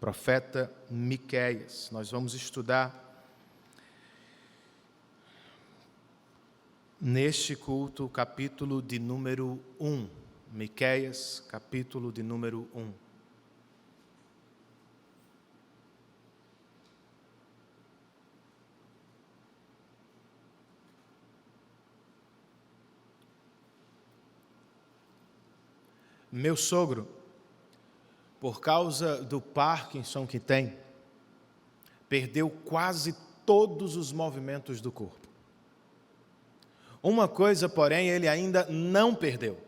profeta Miqueias. Nós vamos estudar neste culto o capítulo de número 1. Miqueias, capítulo de número 1. Meu sogro, por causa do Parkinson que tem, perdeu quase todos os movimentos do corpo. Uma coisa, porém, ele ainda não perdeu: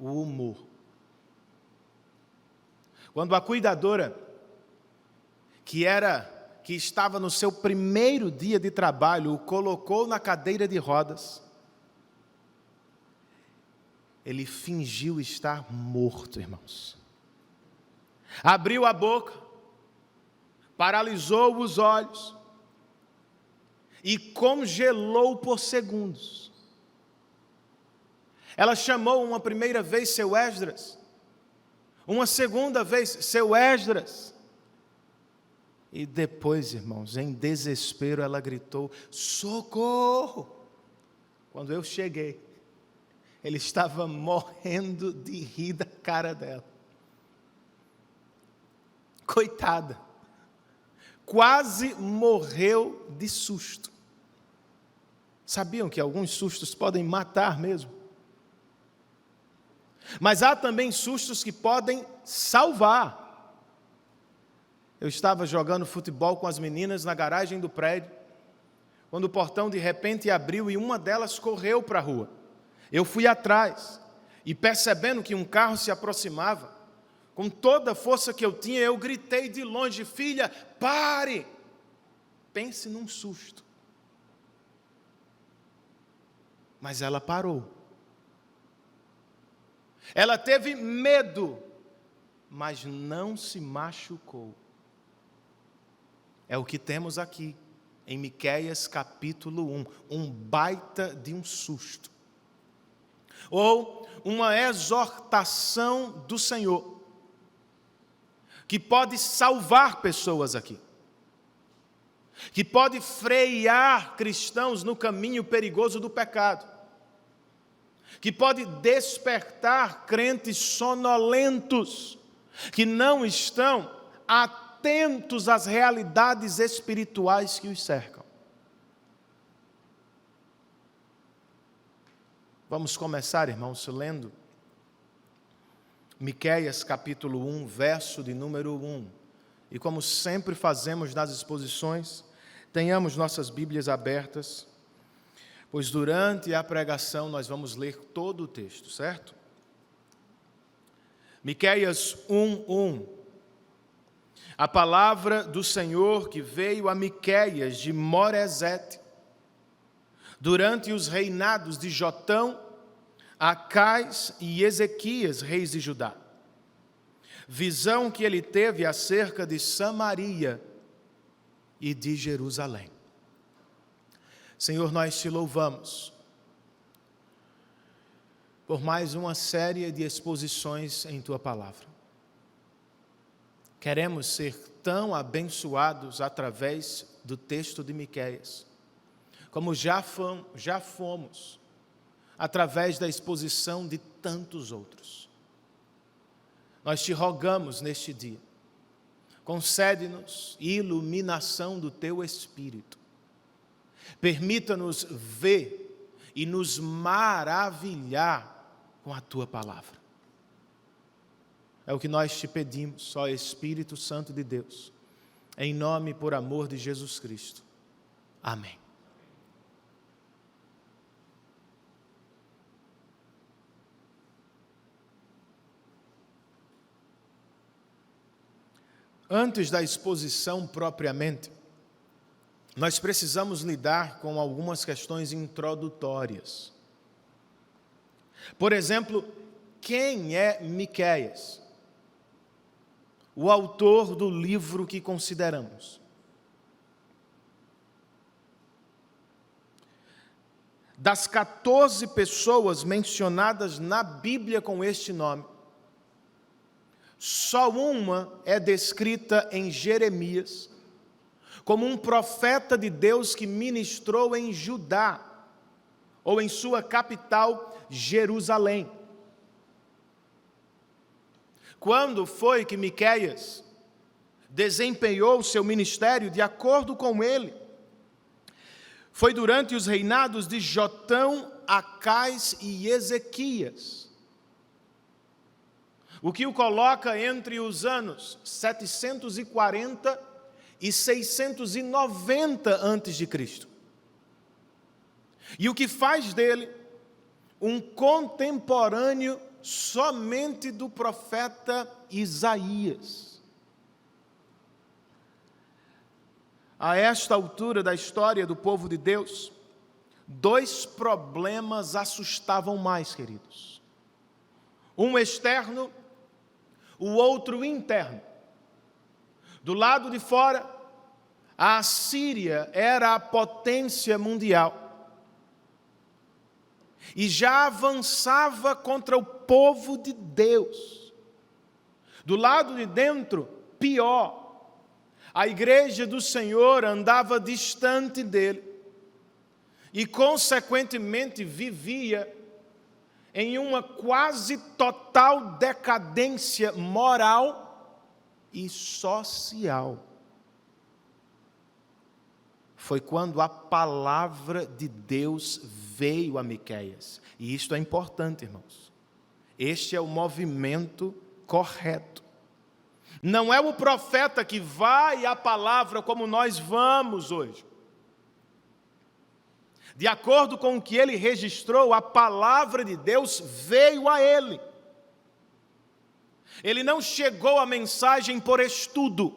o humor. Quando a cuidadora, que estava no seu primeiro dia de trabalho, o colocou na cadeira de rodas, ele fingiu estar morto, irmãos. Abriu a boca, paralisou os olhos e congelou por segundos. Ela chamou uma primeira vez seu Esdras, uma segunda vez seu Esdras. E depois, irmãos, em desespero, ela gritou: socorro! Quando eu cheguei, ele estava morrendo de rir da cara dela. Coitada, quase morreu de susto. Sabiam que alguns sustos podem matar mesmo? Mas há também sustos que podem salvar. Eu estava jogando futebol com as meninas na garagem do prédio, quando o portão de repente abriu e uma delas correu para a rua. Eu fui atrás e, percebendo que um carro se aproximava, com toda a força que eu tinha, eu gritei de longe: filha, pare! Pense num susto. Mas ela parou. Ela teve medo, mas não se machucou. É o que temos aqui em Miqueias capítulo 1, um baita de um susto. Ou uma exortação do Senhor, que pode salvar pessoas aqui, que pode frear cristãos no caminho perigoso do pecado, que pode despertar crentes sonolentos, que não estão atentos às realidades espirituais que os cercam. Vamos começar, irmãos, lendo Miqueias capítulo 1, verso de número 1. E como sempre fazemos nas exposições, tenhamos nossas Bíblias abertas, pois durante a pregação nós vamos ler todo o texto, certo? Miqueias 1:1. A palavra do Senhor que veio a Miqueias de Moresete, durante os reinados de Jotão, Acais e Ezequias, reis de Judá. Visão que ele teve acerca de Samaria e de Jerusalém. Senhor, nós te louvamos por mais uma série de exposições em tua palavra. Queremos ser tão abençoados através do texto de Miqueias, como já fomos através da exposição de tantos outros. Nós te rogamos neste dia, concede-nos iluminação do teu Espírito, permita-nos ver e nos maravilhar com a tua palavra. É o que nós te pedimos, ó Espírito Santo de Deus, em nome e por amor de Jesus Cristo. Amém. Antes da exposição propriamente, nós precisamos lidar com algumas questões introdutórias. Por exemplo, quem é Miqueias? O autor do livro que consideramos. Das 14 pessoas mencionadas na Bíblia com este nome, Só uma é descrita em Jeremias, como um profeta de Deus que ministrou em Judá, ou em sua capital, Jerusalém. Quando foi que Miqueias desempenhou seu ministério de acordo com ele? Foi durante os reinados de Jotão, Acais e Ezequias, o que o coloca entre os anos 740 e 690 a.C., e o que faz dele um contemporâneo somente do profeta Isaías. A esta altura da história do povo de Deus, dois problemas assustavam mais, queridos. Um externo, o outro interno. Do lado de fora, a Assíria era a potência mundial e já avançava contra o povo de Deus. Do lado de dentro, pior. A igreja do Senhor andava distante dele e, consequentemente, vivia em uma quase total decadência moral e social. Foi quando a palavra de Deus veio a Miqueias. E isto é importante, irmãos. Este é o movimento correto. Não é o profeta que vai à palavra como nós vamos hoje. De acordo com o que ele registrou, a palavra de Deus veio a ele. Ele não chegou à mensagem por estudo,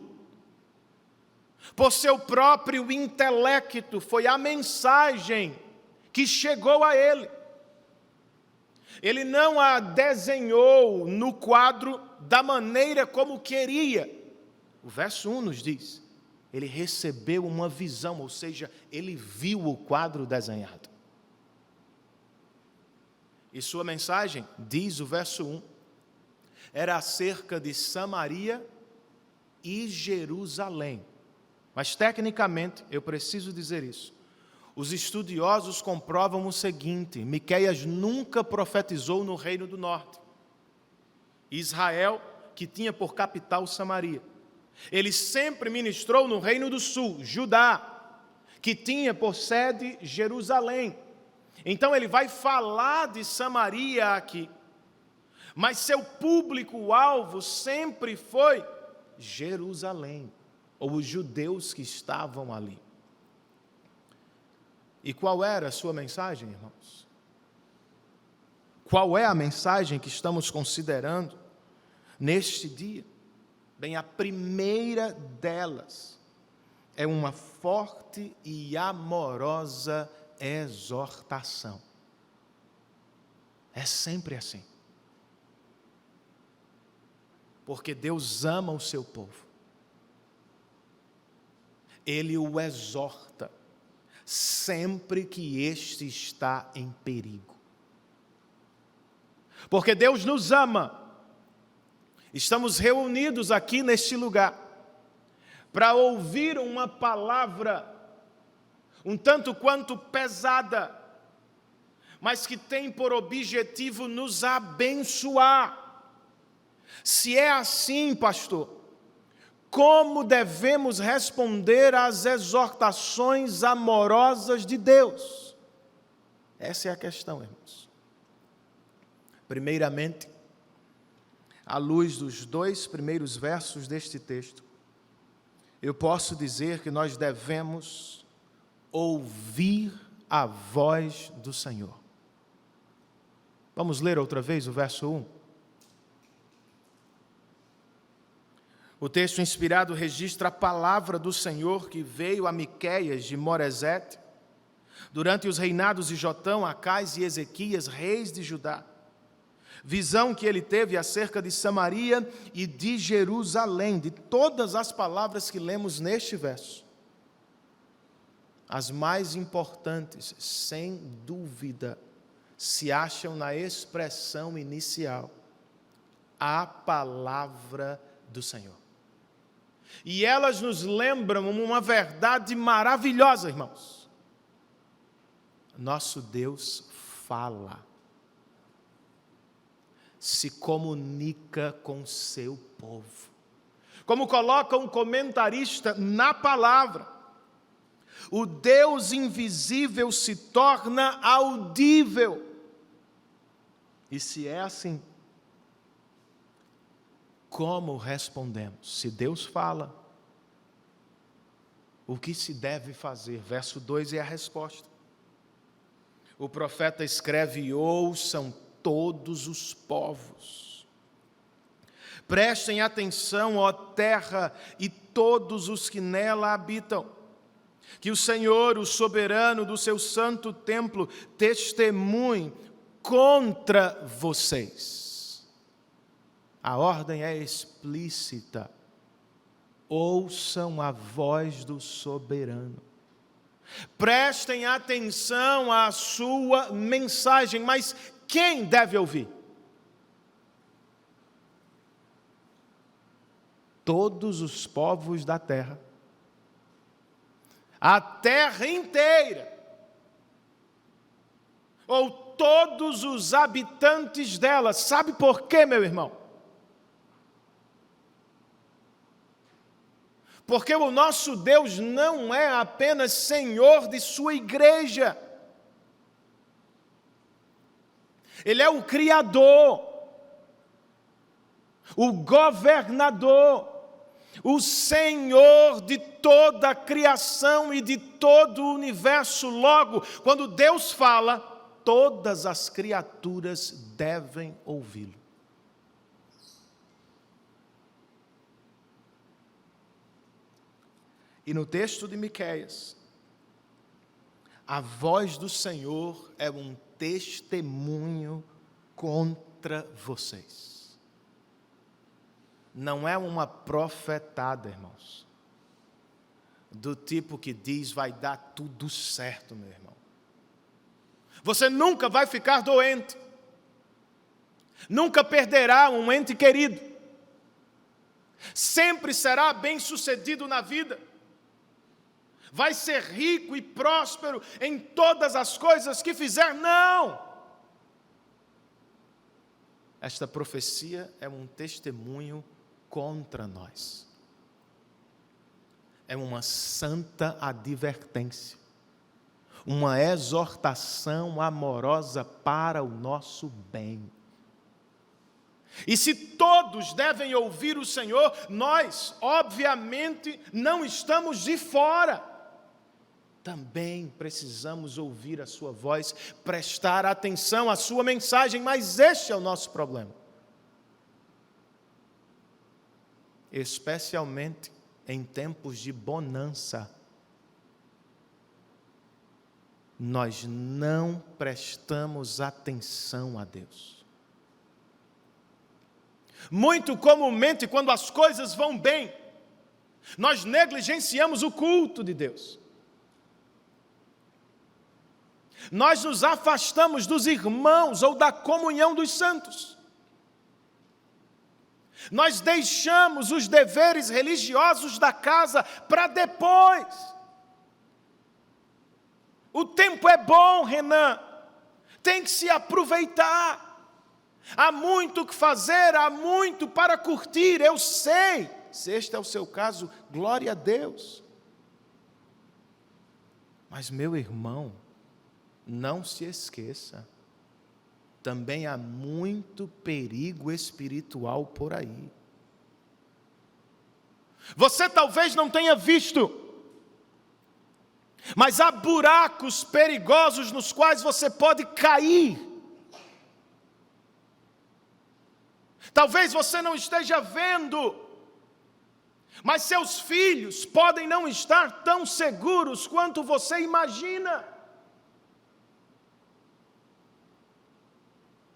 por seu próprio intelecto, foi a mensagem que chegou a ele. Ele não a desenhou no quadro da maneira como queria. O verso 1 nos diz, ele recebeu uma visão, ou seja, ele viu o quadro desenhado. E sua mensagem, diz o verso 1, era acerca de Samaria e Jerusalém. Mas tecnicamente, eu preciso dizer isso, os estudiosos comprovam o seguinte: Miqueias nunca profetizou no reino do norte, Israel, que tinha por capital Samaria. Ele sempre ministrou no reino do sul, Judá, que tinha por sede Jerusalém. Então ele vai falar de Samaria aqui, mas seu público-alvo sempre foi Jerusalém, ou os judeus que estavam ali. E qual era a sua mensagem, irmãos? Qual é a mensagem que estamos considerando neste dia? Bem, a primeira delas é uma forte e amorosa exortação. É sempre assim. Porque Deus ama o seu povo. Ele o exorta sempre que este está em perigo. Porque Deus nos ama. Estamos reunidos aqui neste lugar para ouvir uma palavra um tanto quanto pesada, mas que tem por objetivo nos abençoar. Se é assim, pastor, como devemos responder às exortações amorosas de Deus? Essa é a questão, irmãos. Primeiramente, à luz dos 2 primeiros versos deste texto, eu posso dizer que nós devemos ouvir a voz do Senhor. Vamos ler outra vez o verso 1? O texto inspirado registra a palavra do Senhor que veio a Miqueias de Moresete, durante os reinados de Jotão, Acais e Ezequias, reis de Judá. Visão que ele teve acerca de Samaria e de Jerusalém, de todas as palavras que lemos neste verso. As mais importantes, sem dúvida, se acham na expressão inicial. a palavra do Senhor. E elas nos lembram uma verdade maravilhosa, irmãos. Nosso Deus fala, se comunica com seu povo. Como coloca um comentarista na palavra, o Deus invisível se torna audível. E se é assim, como respondemos? Se Deus fala, o que se deve fazer? Verso 2 é a resposta. O profeta escreve: ouçam todos os povos. Prestem atenção, ó terra, e todos os que nela habitam. Que o Senhor, o soberano do seu santo templo, testemunhe contra vocês. A ordem é explícita. Ouçam a voz do soberano. Prestem atenção à sua mensagem, mas quem deve ouvir? Todos os povos da terra. A terra inteira. Ou todos os habitantes dela. Sabe por quê, meu irmão? Porque o nosso Deus não é apenas Senhor de sua igreja. Ele é o Criador, o governador, o Senhor de toda a criação e de todo o universo. Logo, quando Deus fala, todas as criaturas devem ouvi-lo. E no texto de Miqueias, a voz do Senhor é um testemunho contra vocês. Não é uma profetada, irmãos, do tipo que diz: vai dar tudo certo, meu irmão. Você nunca vai ficar doente, nunca perderá um ente querido, sempre será bem-sucedido na vida, vai ser rico e próspero em todas as coisas que fizer. Não! Esta profecia é um testemunho contra nós. É uma santa advertência, uma exortação amorosa para o nosso bem. E se todos devem ouvir o Senhor, nós, obviamente, não estamos de fora. Também precisamos ouvir a sua voz, prestar atenção à sua mensagem, mas este é o nosso problema. Especialmente em tempos de bonança, nós não prestamos atenção a Deus. Muito comumente, quando as coisas vão bem, nós negligenciamos o culto de Deus. Nós nos afastamos dos irmãos ou da comunhão dos santos. Nós deixamos os deveres religiosos da casa para depois. O tempo é bom, Renan. Tem que se aproveitar. Há muito o que fazer, há muito para curtir, eu sei. Se este é o seu caso, glória a Deus. Mas, meu irmão, não se esqueça, também há muito perigo espiritual por aí. Você talvez não tenha visto, mas há buracos perigosos nos quais você pode cair. Talvez você não esteja vendo, mas seus filhos podem não estar tão seguros quanto você imagina.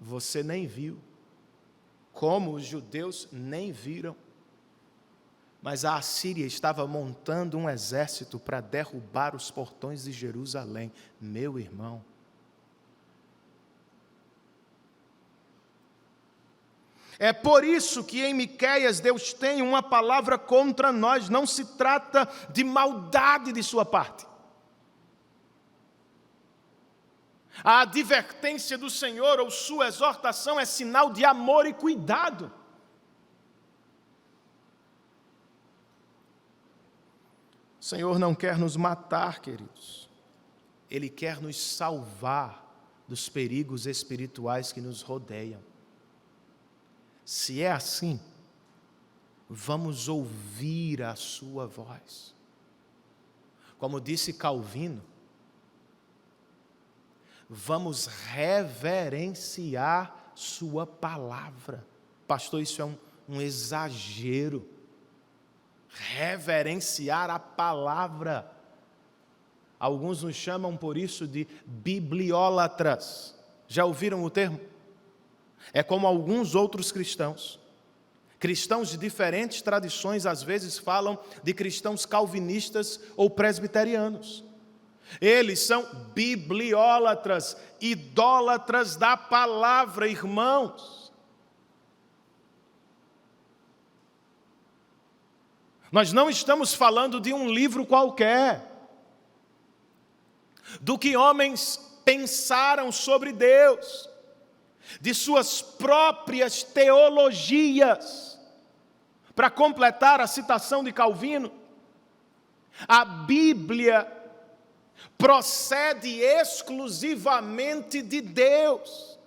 Você nem viu, como os judeus nem viram, mas a Assíria estava montando um exército para derrubar os portões de Jerusalém. Meu irmão, É por isso que em Miqueias Deus tem uma palavra contra nós. Não se trata de maldade de sua parte. A advertência do Senhor ou sua exortação é sinal de amor e cuidado. O Senhor não quer nos matar, queridos. Ele quer nos salvar dos perigos espirituais que nos rodeiam. Se é assim, vamos ouvir a sua voz. Como disse Calvino, vamos reverenciar sua palavra. Pastor, isso é um exagero. Reverenciar a palavra. Alguns nos chamam por isso de bibliólatras. Já ouviram o termo? É como alguns outros cristãos. Cristãos de diferentes tradições às vezes falam de cristãos calvinistas ou presbiterianos. Eles são bibliólatras, idólatras da palavra, irmãos. Nós não estamos falando de um livro qualquer, do que homens pensaram sobre Deus, de suas próprias teologias. Para completar a citação de Calvino, a Bíblia procede exclusivamente de Deus,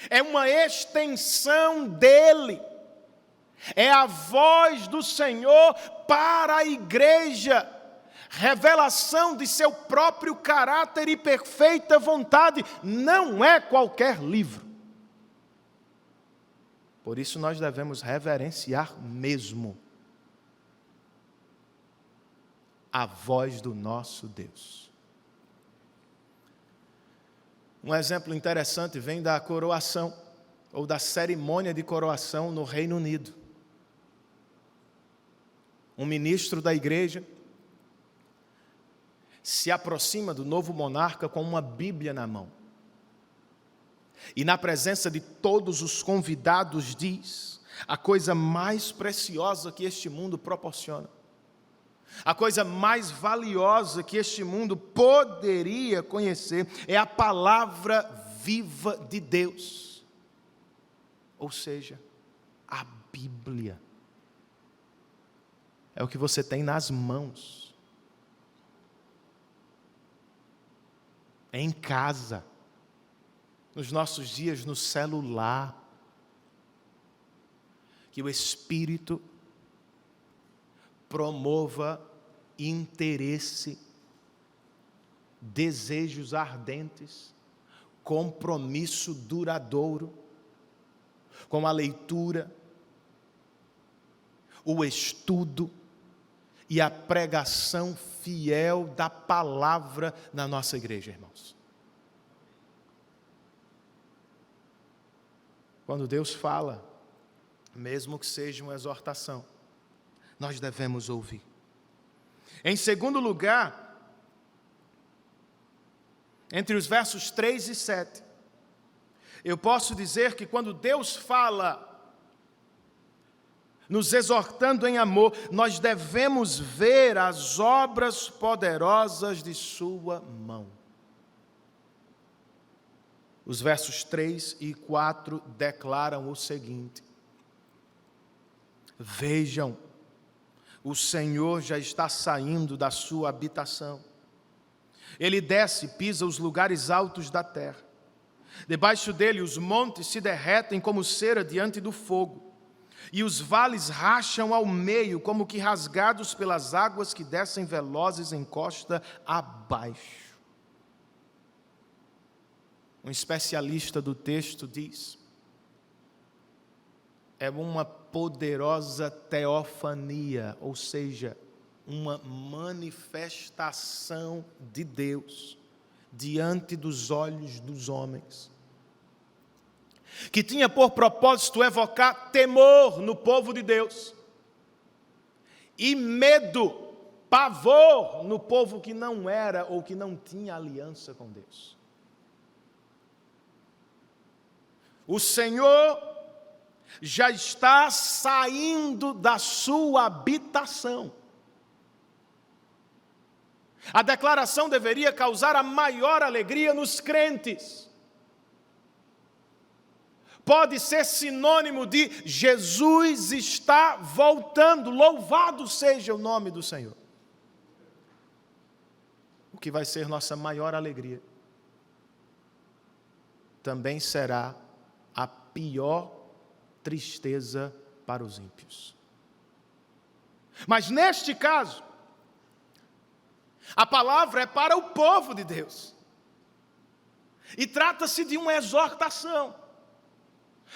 é uma extensão dele, é a voz do Senhor para a igreja, revelação de seu próprio caráter e perfeita vontade, não é qualquer livro. Por isso nós devemos reverenciar mesmo a voz do nosso Deus. Um exemplo interessante vem da coroação, ou da cerimônia de coroação no Reino Unido. Um ministro da igreja se aproxima do novo monarca com uma Bíblia na mão. E na presença de todos os convidados diz a coisa mais preciosa que este mundo proporciona. A coisa mais valiosa que este mundo poderia conhecer é a palavra viva de Deus. Ou seja, a Bíblia. É o que você tem nas mãos. É em casa. Nos nossos dias, no celular. Que o Espírito promova interesse, desejos ardentes, compromisso duradouro com a leitura, o estudo e a pregação fiel da palavra na nossa igreja, irmãos. Quando Deus fala, mesmo que seja uma exortação, nós devemos ouvir. Em segundo lugar, entre os versos 3 e 7, eu posso dizer que quando Deus fala, nos exortando em amor, nós devemos ver as obras poderosas de sua mão. Os versos 3 e 4 declaram o seguinte: vejam, o Senhor já está saindo da sua habitação. Ele desce e pisa os lugares altos da terra. Debaixo dele os montes se derretem como cera diante do fogo, e os vales racham ao meio, como que rasgados pelas águas que descem velozes em costa abaixo. Um especialista do texto diz: é uma poderosa teofania, ou seja, uma manifestação de Deus diante dos olhos dos homens, que tinha por propósito evocar temor no povo de Deus e medo, pavor no povo que não era ou que não tinha aliança com Deus. O Senhor já está saindo da sua habitação. A declaração deveria causar a maior alegria nos crentes. Pode ser sinônimo de Jesus está voltando, louvado seja o nome do Senhor. O que vai ser nossa maior alegria também será a pior tristeza para os ímpios. Mas neste caso, a palavra é para o povo de Deus. E trata-se de uma exortação.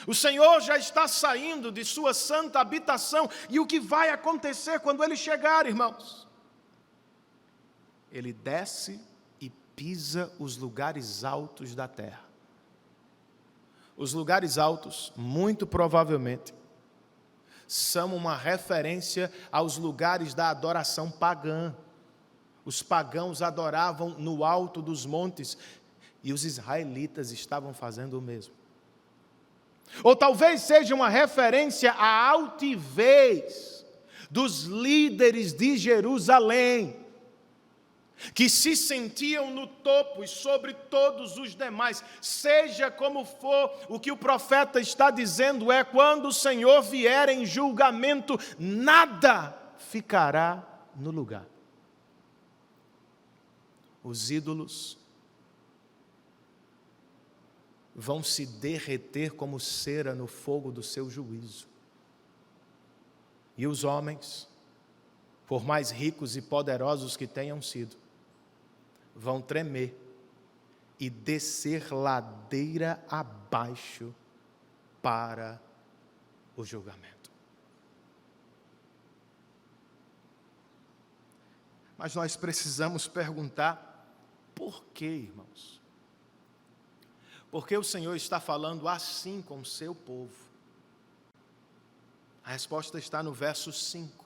O Senhor já está saindo de sua santa habitação. E o que vai acontecer quando Ele chegar, irmãos? Ele desce e pisa os lugares altos da terra. Os lugares altos, muito provavelmente, são uma referência aos lugares da adoração pagã. Os pagãos adoravam no alto dos montes e os israelitas estavam fazendo o mesmo. Ou talvez seja uma referência à altivez dos líderes de Jerusalém, que se sentiam no topo e sobre todos os demais. Seja como for, o que o profeta está dizendo é: quando o Senhor vier em julgamento, nada ficará no lugar. Os ídolos vão se derreter como cera no fogo do seu juízo. E os homens, por mais ricos e poderosos que tenham sido, vão tremer e descer ladeira abaixo para o julgamento. Mas nós precisamos perguntar: por quê, irmãos? Por que o Senhor está falando assim com o seu povo? A resposta está no verso 5.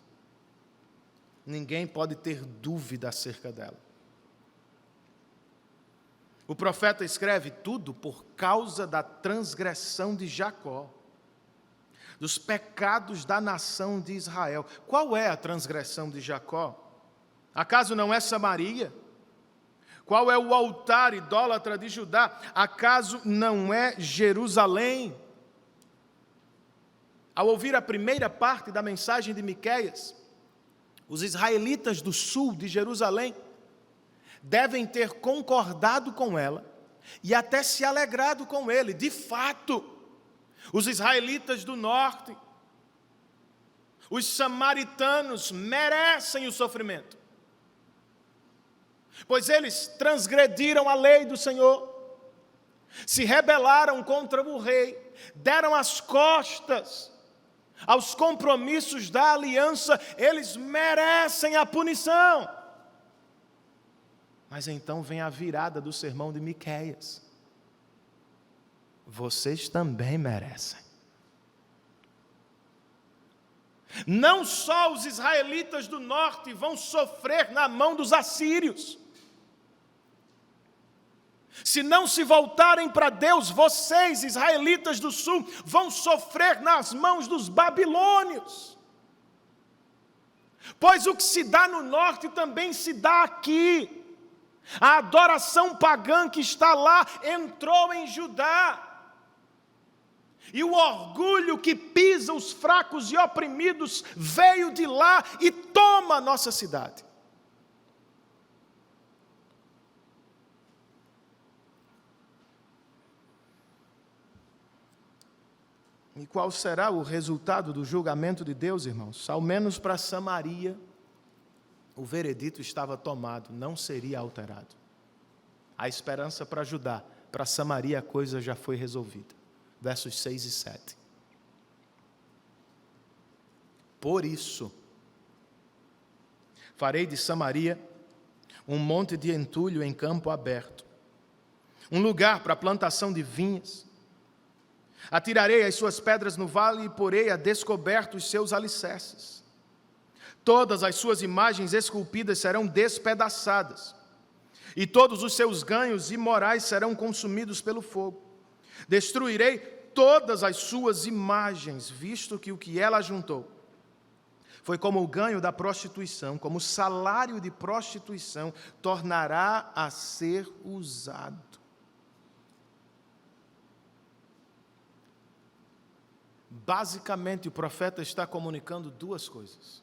Ninguém pode ter dúvida acerca dela. O profeta escreve tudo por causa da transgressão de Jacó, dos pecados da nação de Israel. Qual é a transgressão de Jacó? Acaso não é Samaria? Qual é o altar idólatra de Judá? Acaso não é Jerusalém? Ao ouvir a primeira parte da mensagem de Miqueias, os israelitas do sul de Jerusalém devem ter concordado com ela e até se alegrado com ele. De fato, os israelitas do norte, os samaritanos, merecem o sofrimento, pois eles transgrediram a lei do Senhor, se rebelaram contra o rei, deram as costas aos compromissos da aliança. Eles merecem a punição. Mas então vem a virada do sermão de Miqueias: vocês também merecem. Não só os israelitas do norte vão sofrer na mão dos assírios. Se não se voltarem para Deus, vocês, israelitas do sul, vão sofrer nas mãos dos babilônios. Pois o que se dá no norte também se dá aqui. A adoração pagã que está lá entrou em Judá. E o orgulho que pisa os fracos e oprimidos veio de lá e toma a nossa cidade. E qual será o resultado do julgamento de Deus, irmãos? Ao menos para Samaria, o veredito estava tomado, não seria alterado. A esperança para Judá, para Samaria a coisa já foi resolvida. Versos 6 e 7. Por isso, farei de Samaria um monte de entulho em campo aberto, um lugar para a plantação de vinhas. Atirarei as suas pedras no vale e porei a descoberto os seus alicerces. Todas as suas imagens esculpidas serão despedaçadas, e todos os seus ganhos imorais serão consumidos pelo fogo. Destruirei todas as suas imagens, visto que o que ela juntou foi como o ganho da prostituição, como o salário de prostituição, tornará a ser usado. Basicamente, o profeta está comunicando duas coisas.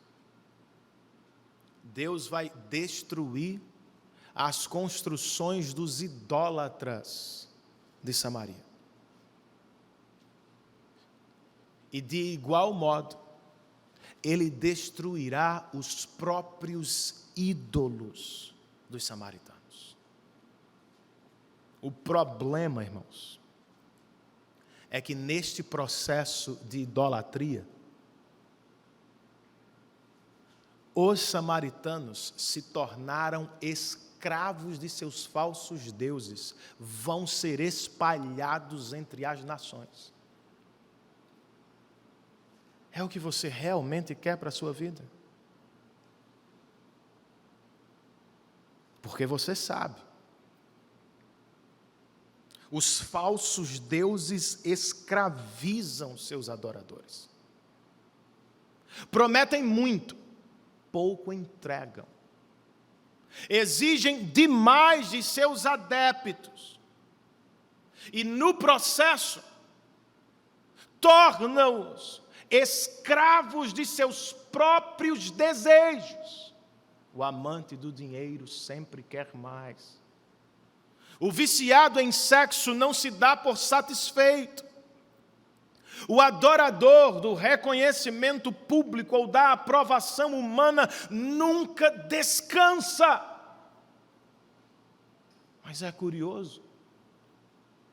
Deus vai destruir as construções dos idólatras de Samaria. E de igual modo, Ele destruirá os próprios ídolos dos samaritanos. O problema, irmãos, é que neste processo de idolatria, os samaritanos se tornaram escravos de seus falsos deuses, vão ser espalhados entre as nações. É o que você realmente quer para a sua vida? Porque você sabe. Os falsos deuses escravizam seus adoradores. Prometem muito, pouco entregam. Exigem demais de seus adeptos. E no processo, tornam-os escravos de seus próprios desejos. O amante do dinheiro sempre quer mais. O viciado em sexo não se dá por satisfeito. O adorador do reconhecimento público ou da aprovação humana nunca descansa. Mas é curioso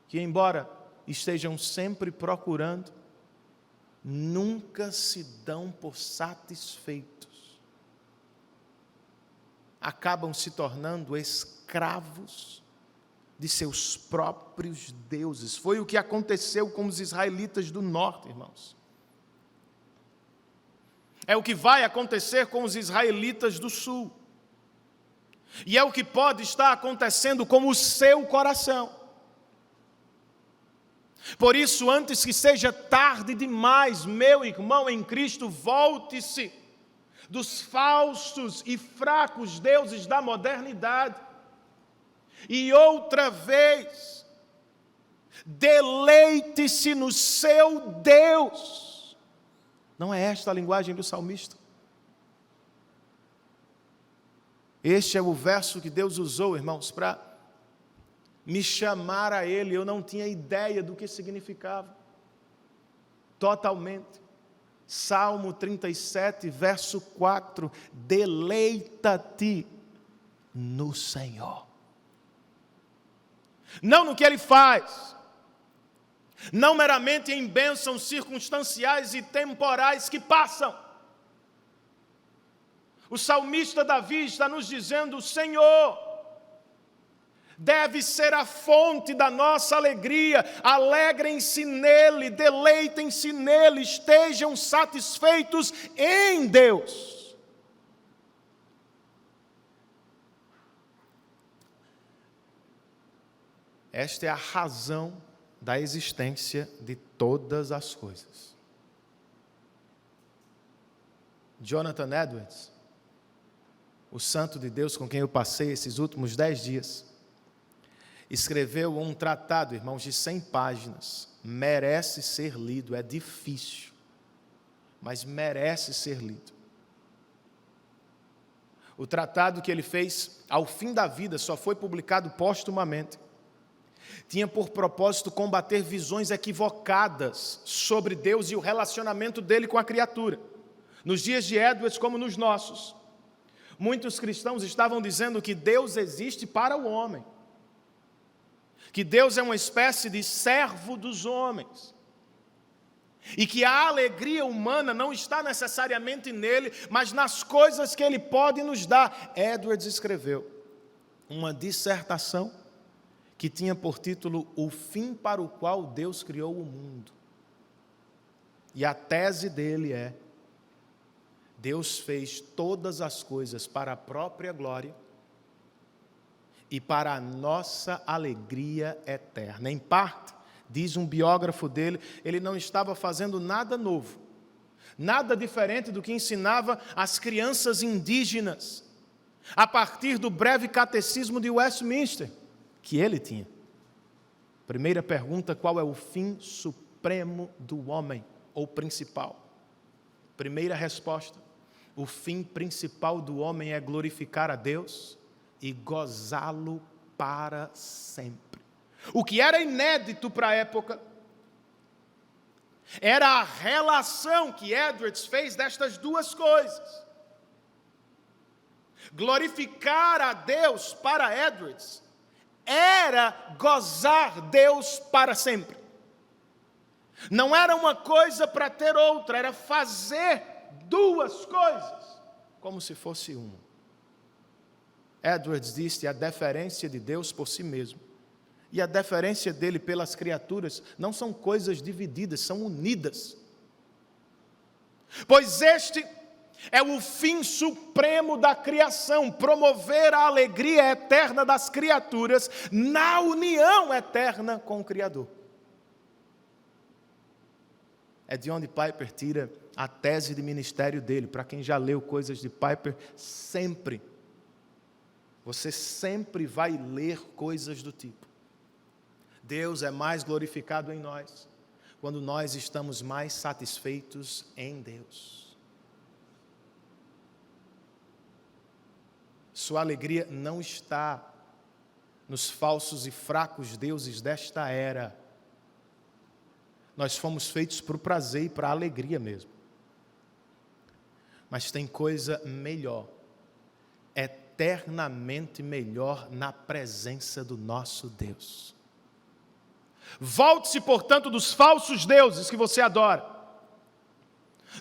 que, embora estejam sempre procurando, nunca se dão por satisfeitos. Acabam se tornando escravos de seus próprios deuses. Foi o que aconteceu com os israelitas do norte, irmãos. É o que vai acontecer com os israelitas do sul. E é o que pode estar acontecendo com o seu coração. Por isso, antes que seja tarde demais, meu irmão em Cristo, volte-se dos falsos e fracos deuses da modernidade. E outra vez, deleite-se no seu Deus. Não é esta a linguagem do salmista? Este é o verso que Deus usou, irmãos, para me chamar a Ele. Eu não tinha ideia do que significava. Totalmente. Salmo 37, verso 4. Deleita-te no Senhor. Não no que Ele faz. Não meramente em bênçãos circunstanciais e temporais que passam. O salmista Davi está nos dizendo: o Senhor deve ser a fonte da nossa alegria. Alegrem-se nele, deleitem-se nele, estejam satisfeitos em Deus. Esta é a razão da existência de todas as coisas. Jonathan Edwards, o santo de Deus com quem eu passei esses últimos 10 dias, escreveu um tratado, irmãos, de 100 páginas. Merece ser lido, é difícil, mas merece ser lido. O tratado que ele fez ao fim da vida, só foi publicado póstumamente, tinha por propósito combater visões equivocadas sobre Deus e o relacionamento dele com a criatura. Nos dias de Edwards, como nos nossos, muitos cristãos estavam dizendo que Deus existe para o homem, que Deus é uma espécie de servo dos homens, e que a alegria humana não está necessariamente nele, mas nas coisas que ele pode nos dar. Edwards escreveu uma dissertação que tinha por título O Fim para o Qual Deus Criou o Mundo. E a tese dele é: Deus fez todas as coisas para a própria glória e para a nossa alegria eterna. Em parte, Diz um biógrafo dele, ele não estava fazendo nada novo, nada diferente do que ensinava as crianças indígenas, a partir do breve catecismo de Westminster, que ele tinha. Primeira pergunta: qual é o fim supremo do homem, ou principal? Primeira resposta: o fim principal do homem é glorificar a Deus e gozá-lo para sempre. O que era inédito para a época era a relação que Edwards fez destas duas coisas. Glorificar a Deus para Edwards era gozar Deus para sempre. Não era uma coisa para ter outra, era fazer duas coisas como se fosse uma. Edwards disse: a deferência de Deus por si mesmo e a deferência dele pelas criaturas não são coisas divididas, são unidas. Pois este é o fim supremo da criação, promover a alegria eterna das criaturas na união eterna com o Criador. É de onde Piper tira a tese de ministério dele. Para quem já leu coisas de Piper, você sempre vai ler coisas do tipo: Deus é mais glorificado em nós quando nós estamos mais satisfeitos em Deus. Sua alegria não está nos falsos e fracos deuses desta era. Nós fomos feitos para o prazer e para a alegria mesmo. Mas tem coisa melhor, eternamente melhor, na presença do nosso Deus. Volte-se, portanto, dos falsos deuses que você adora,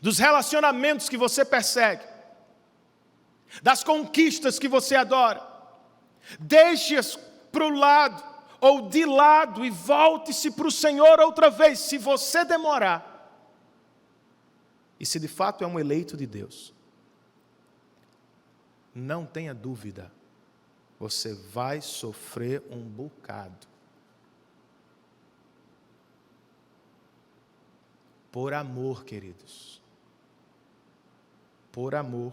dos relacionamentos que você persegue, das conquistas que você adora. Deixe-as para o lado ou de lado e volte-se para o Senhor outra vez. Se você demorar, e se de fato é um eleito de Deus, não tenha dúvida, você vai sofrer um bocado. Por amor, queridos, por amor,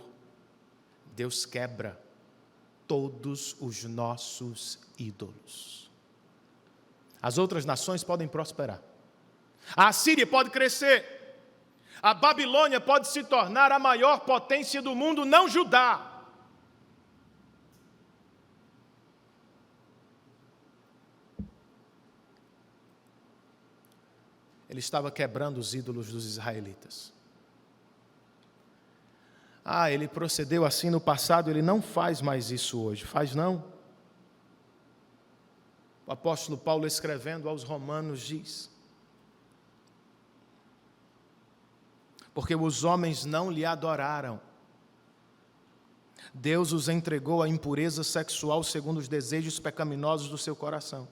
Deus quebra todos os nossos ídolos. As outras nações podem prosperar, a Assíria pode crescer, a Babilônia pode se tornar a maior potência do mundo, não Judá. Ele estava quebrando os ídolos dos israelitas. Ele procedeu assim no passado, ele não faz mais isso hoje. Faz não? O apóstolo Paulo, escrevendo aos Romanos, diz: porque os homens não lhe adoraram, Deus os entregou à impureza sexual segundo os desejos pecaminosos do seu coração.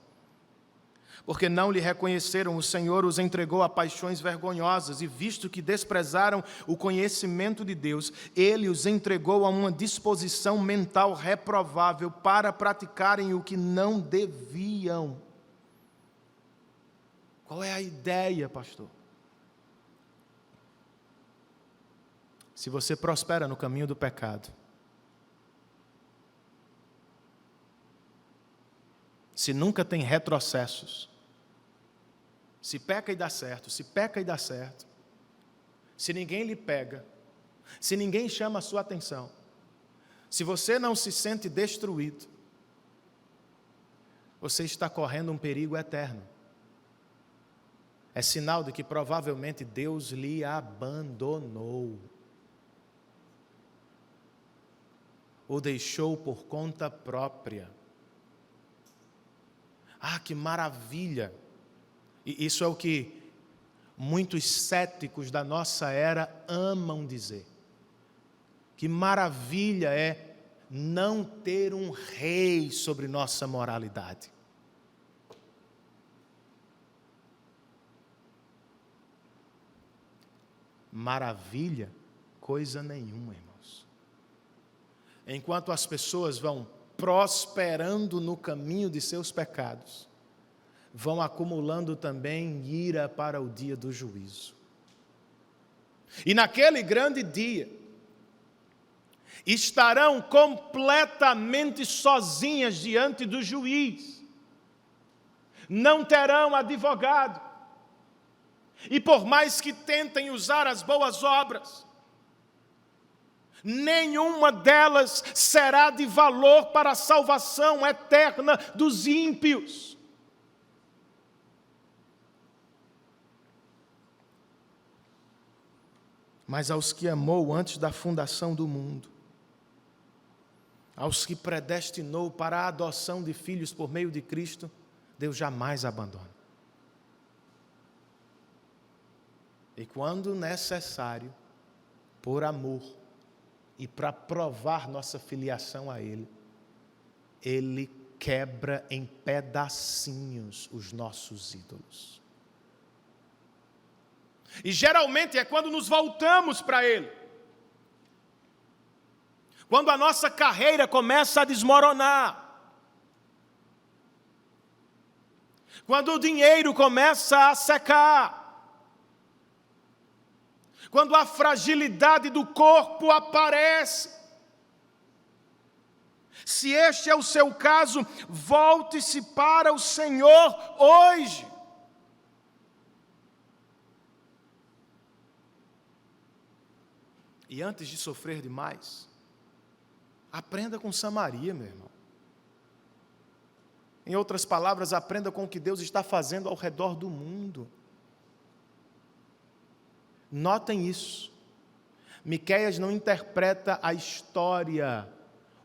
Porque não lhe reconheceram, o Senhor os entregou a paixões vergonhosas, e visto que desprezaram o conhecimento de Deus, Ele os entregou a uma disposição mental reprovável para praticarem o que não deviam. Qual é a ideia, pastor? Se você prospera no caminho do pecado, se nunca tem retrocessos, se peca e dá certo, se peca e dá certo, se ninguém lhe pega, se ninguém chama a sua atenção, se você não se sente destruído, você está correndo um perigo eterno. É sinal de que provavelmente Deus lhe abandonou, o deixou por conta própria. Que maravilha! E isso é o que muitos céticos da nossa era amam dizer. Que maravilha é não ter um rei sobre nossa moralidade. Maravilha, coisa nenhuma, irmãos. Enquanto as pessoas vão prosperando no caminho de seus pecados, vão acumulando também ira para o dia do juízo. E naquele grande dia, estarão completamente sozinhas diante do juiz. Não terão advogado. E por mais que tentem usar as boas obras, nenhuma delas será de valor para a salvação eterna dos ímpios. Mas aos que amou antes da fundação do mundo, aos que predestinou para a adoção de filhos por meio de Cristo, Deus jamais abandona. E quando necessário, por amor e para provar nossa filiação a Ele, Ele quebra em pedacinhos os nossos ídolos. E geralmente é quando nos voltamos para Ele. Quando a nossa carreira começa a desmoronar. Quando o dinheiro começa a secar. Quando a fragilidade do corpo aparece. Se este é o seu caso, volte-se para o Senhor hoje. E antes de sofrer demais, aprenda com Samaria, meu irmão. Em outras palavras, aprenda com o que Deus está fazendo ao redor do mundo. Notem isso. Miqueias não interpreta a história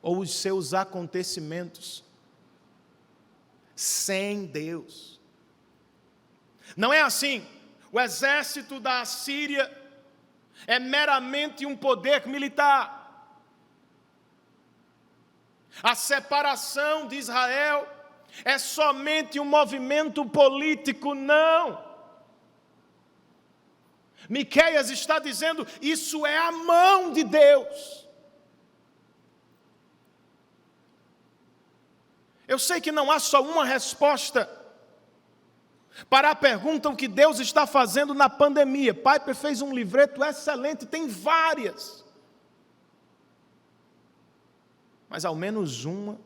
ou os seus acontecimentos sem Deus. Não é assim. O exército da Assíria é meramente um poder militar. A separação de Israel é somente um movimento político, não. Miqueias está dizendo, isso é a mão de Deus. Eu sei que não há só uma resposta para a pergunta o que Deus está fazendo na pandemia. Piper fez um livreto excelente, tem várias. Mas ao menos uma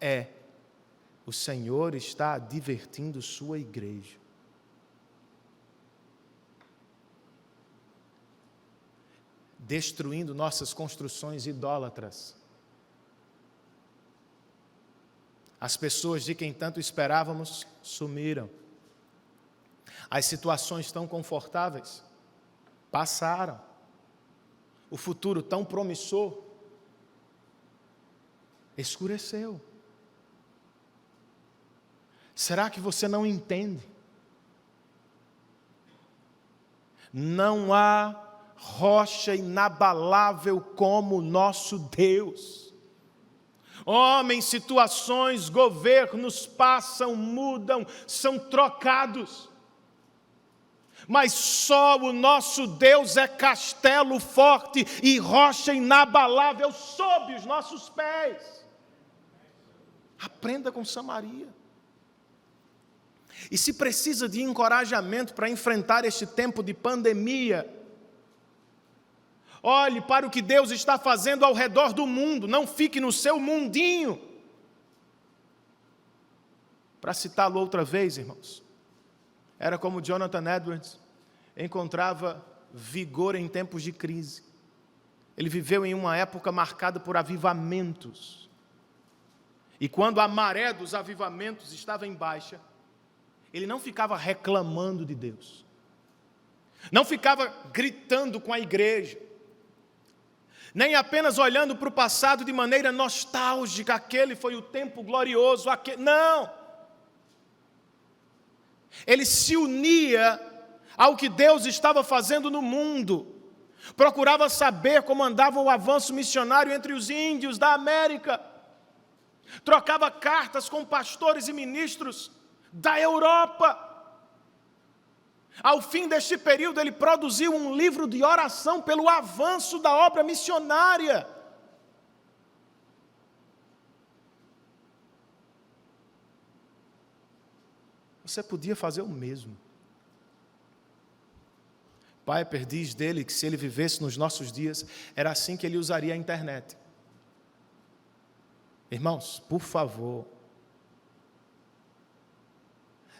é: o Senhor está advertindo sua igreja. Destruindo nossas construções idólatras. As pessoas de quem tanto esperávamos sumiram. As situações tão confortáveis passaram. O futuro tão promissor escureceu. Será que você não entende? Não há rocha inabalável como o nosso Deus. Homens, situações, governos passam, mudam, são trocados. Mas só o nosso Deus é castelo forte e rocha inabalável sob os nossos pés. Aprenda com Samaria. E se precisa de encorajamento para enfrentar este tempo de pandemia, olhe para o que Deus está fazendo ao redor do mundo, não fique no seu mundinho. Para citá-lo outra vez, irmãos, era como Jonathan Edwards encontrava vigor em tempos de crise. Ele viveu em uma época marcada por avivamentos. E quando a maré dos avivamentos estava em baixa, ele não ficava reclamando de Deus. Não ficava gritando com a igreja. Nem apenas olhando para o passado de maneira nostálgica, aquele foi o tempo glorioso, não. Ele se unia ao que Deus estava fazendo no mundo. Procurava saber como andava o avanço missionário entre os índios da América. Trocava cartas com pastores e ministros da Europa. Ao fim deste período, ele produziu um livro de oração pelo avanço da obra missionária. Você podia fazer o mesmo. Piper diz dele que se ele vivesse nos nossos dias, era assim que ele usaria a internet. Irmãos, por favor,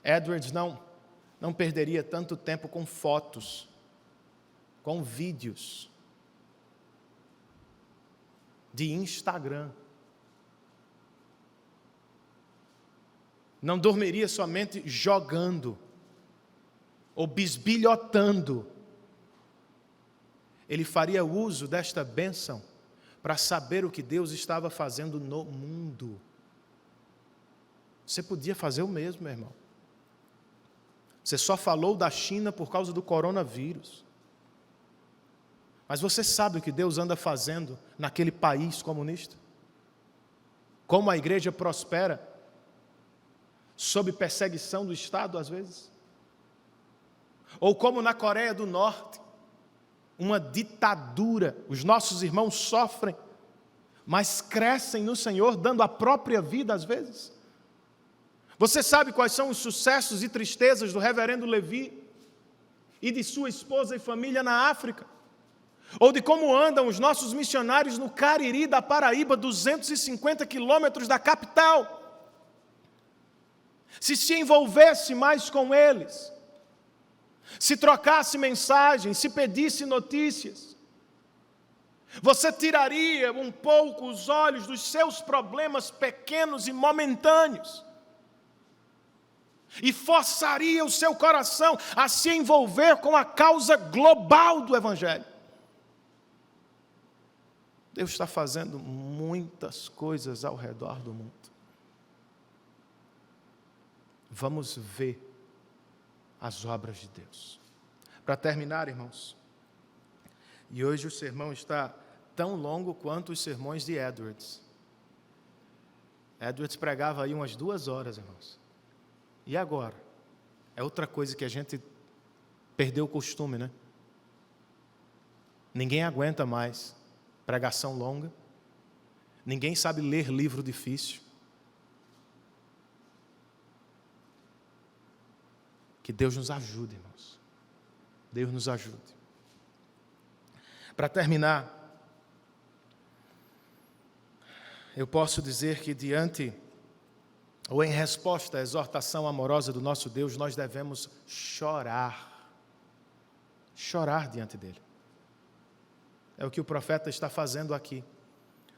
Edwards não perderia tanto tempo com fotos, com vídeos de Instagram. Não dormiria somente jogando ou bisbilhotando. Ele faria uso desta bênção para saber o que Deus estava fazendo no mundo. Você podia fazer o mesmo, meu irmão. Você só falou da China por causa do coronavírus. Mas você sabe o que Deus anda fazendo naquele país comunista? Como a igreja prospera sob perseguição do Estado, às vezes? Ou como na Coreia do Norte, uma ditadura, os nossos irmãos sofrem, mas crescem no Senhor, dando a própria vida às vezes. Você sabe quais são os sucessos e tristezas do reverendo Levi e de sua esposa e família na África? Ou de como andam os nossos missionários no Cariri da Paraíba, 250 quilômetros da capital? Se envolvesse mais com eles, se trocasse mensagens, se pedisse notícias, você tiraria um pouco os olhos dos seus problemas pequenos e momentâneos e forçaria o seu coração a se envolver com a causa global do Evangelho. Deus está fazendo muitas coisas ao redor do mundo. Vamos ver as obras de Deus. Para terminar, irmãos, e hoje o sermão está tão longo quanto os sermões de Edwards. Edwards pregava aí umas 2 horas, irmãos. E agora? É outra coisa que a gente perdeu o costume, né? Ninguém aguenta mais pregação longa. Ninguém sabe ler livro difícil. Que Deus nos ajude, irmãos. Deus nos ajude. Para terminar, eu posso dizer que diante, ou em resposta à exortação amorosa do nosso Deus, nós devemos chorar. Chorar diante dEle. É o que o profeta está fazendo aqui.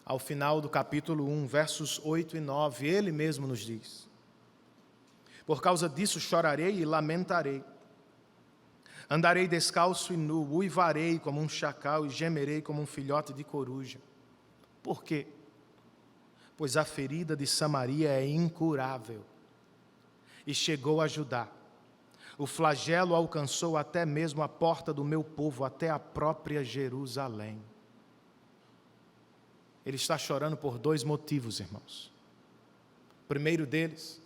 Ao final do capítulo 1, versos 8 e 9, ele mesmo nos diz: por causa disso chorarei e lamentarei. Andarei descalço e nu, uivarei como um chacal e gemerei como um filhote de coruja. Por quê? Pois a ferida de Samaria é incurável e chegou a Judá. O flagelo alcançou até mesmo a porta do meu povo, até a própria Jerusalém. Ele está chorando por 2 motivos, irmãos. O primeiro deles,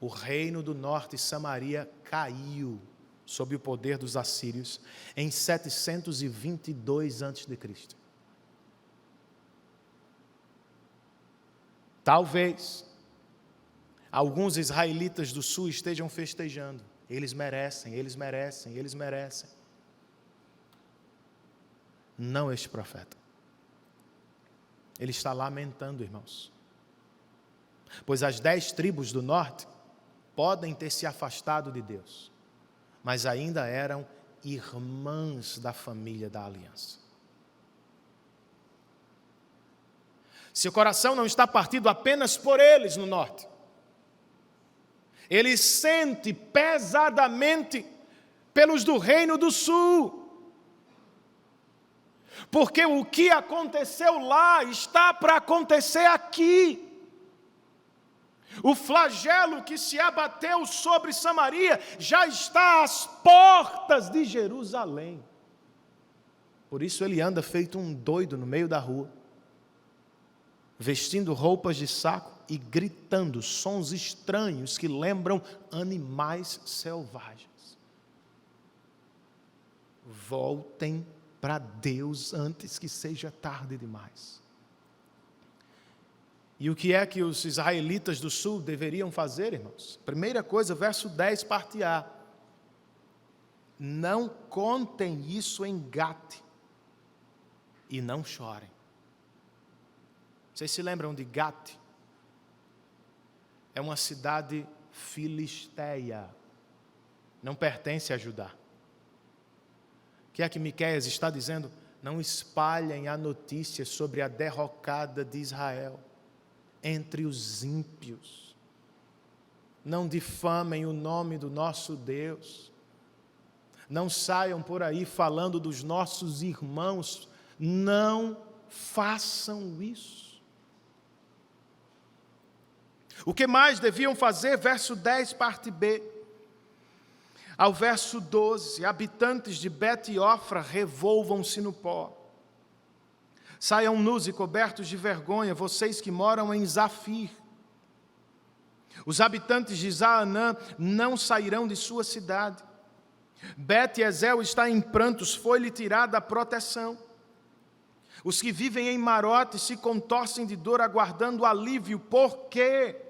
o reino do norte, Samaria, caiu sob o poder dos assírios em 722 a.C. Talvez alguns israelitas do sul estejam festejando. Eles merecem, eles merecem, eles merecem. Não este profeta. Ele está lamentando, irmãos. Pois as 10 tribos do norte podem ter se afastado de Deus, mas ainda eram irmãs da família da aliança. Seu coração não está partido apenas por eles no norte. Ele sente pesadamente pelos do reino do sul. Porque o que aconteceu lá está para acontecer aqui. O flagelo que se abateu sobre Samaria já está às portas de Jerusalém. Por isso ele anda feito um doido no meio da rua, vestindo roupas de saco e gritando sons estranhos que lembram animais selvagens. Voltem para Deus antes que seja tarde demais. E o que é que os israelitas do sul deveriam fazer, irmãos? Primeira coisa, verso 10, parte A. Não contem isso em Gate e não chorem. Vocês se lembram de Gate? É uma cidade filisteia, não pertence a Judá. O que é que Miqueias está dizendo? Não espalhem a notícia sobre a derrocada de Israel entre os ímpios. Não difamem o nome do nosso Deus. Não saiam por aí falando dos nossos irmãos. Não façam isso. O que mais deviam fazer? Verso 10, parte B. Ao verso 12, habitantes de Bet-Ofra, revolvam-se no pó. Saiam nus e cobertos de vergonha, vocês que moram em Zafir. Os habitantes de Zaanã não sairão de sua cidade. Bet-Ezel está em prantos, foi-lhe tirada a proteção. Os que vivem em Marote se contorcem de dor, aguardando alívio. Por quê?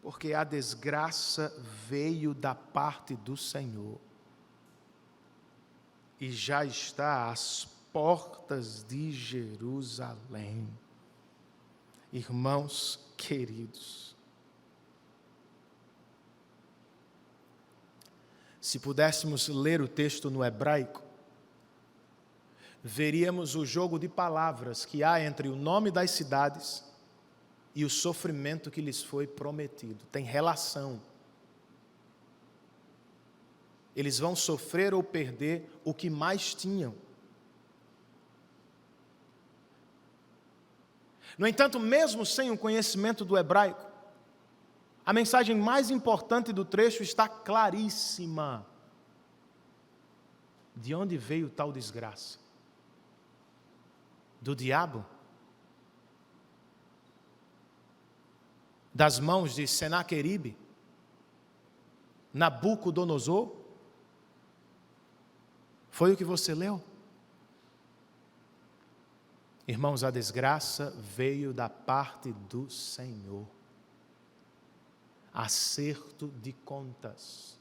Porque a desgraça veio da parte do Senhor e já está às portas de Jerusalém. Irmãos queridos, se pudéssemos ler o texto no hebraico, veríamos o jogo de palavras que há entre o nome das cidades e o sofrimento que lhes foi prometido. Tem relação. Eles vão sofrer ou perder o que mais tinham. No entanto, mesmo sem o conhecimento do hebraico, a mensagem mais importante do trecho está claríssima. De onde veio tal desgraça? Do diabo? Das mãos de Senaqueribe, Nabucodonosor? Foi o que você leu? Irmãos, a desgraça veio da parte do Senhor. Acerto de contas.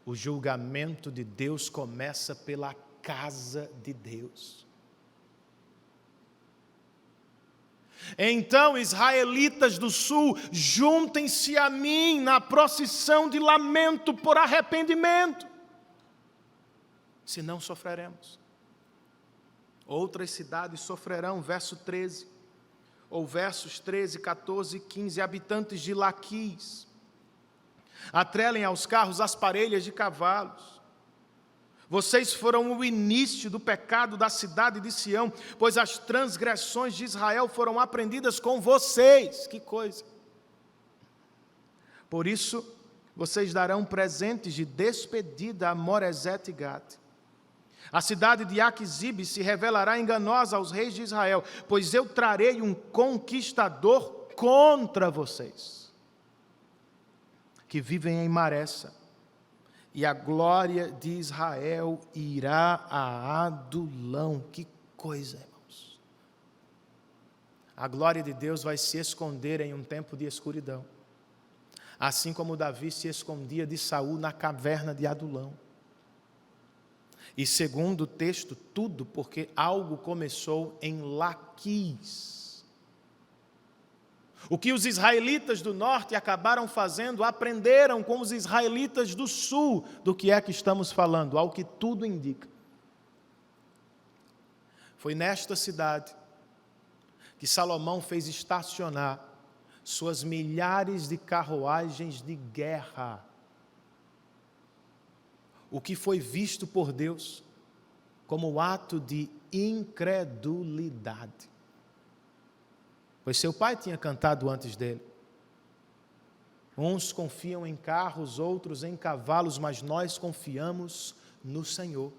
O julgamento de Deus começa pela casa de Deus. Então, israelitas do sul, juntem-se a mim na procissão de lamento por arrependimento, senão sofreremos. Outras cidades sofrerão, verso 13, ou versos 13, 14 e 15, habitantes de Laquis, atrelem aos carros as parelhas de cavalos. Vocês foram o início do pecado da cidade de Sião, pois as transgressões de Israel foram aprendidas com vocês. Que coisa! Por isso, vocês darão presentes de despedida a Moresete e Gate. A cidade de Aquisibe se revelará enganosa aos reis de Israel, pois eu trarei um conquistador contra vocês, que vivem em Maressa. E a glória de Israel irá a Adulão. Que coisa, irmãos. A glória de Deus vai se esconder em um tempo de escuridão. Assim como Davi se escondia de Saul na caverna de Adulão. E segundo o texto, tudo porque algo começou em Laquis. O que os israelitas do norte acabaram fazendo, aprenderam com os israelitas do sul do que é que estamos falando, ao que tudo indica. Foi nesta cidade que Salomão fez estacionar suas milhares de carruagens de guerra, o que foi visto por Deus como ato de incredulidade. Pois seu pai tinha cantado antes dele. Uns confiam em carros, outros em cavalos, mas nós confiamos no Senhor.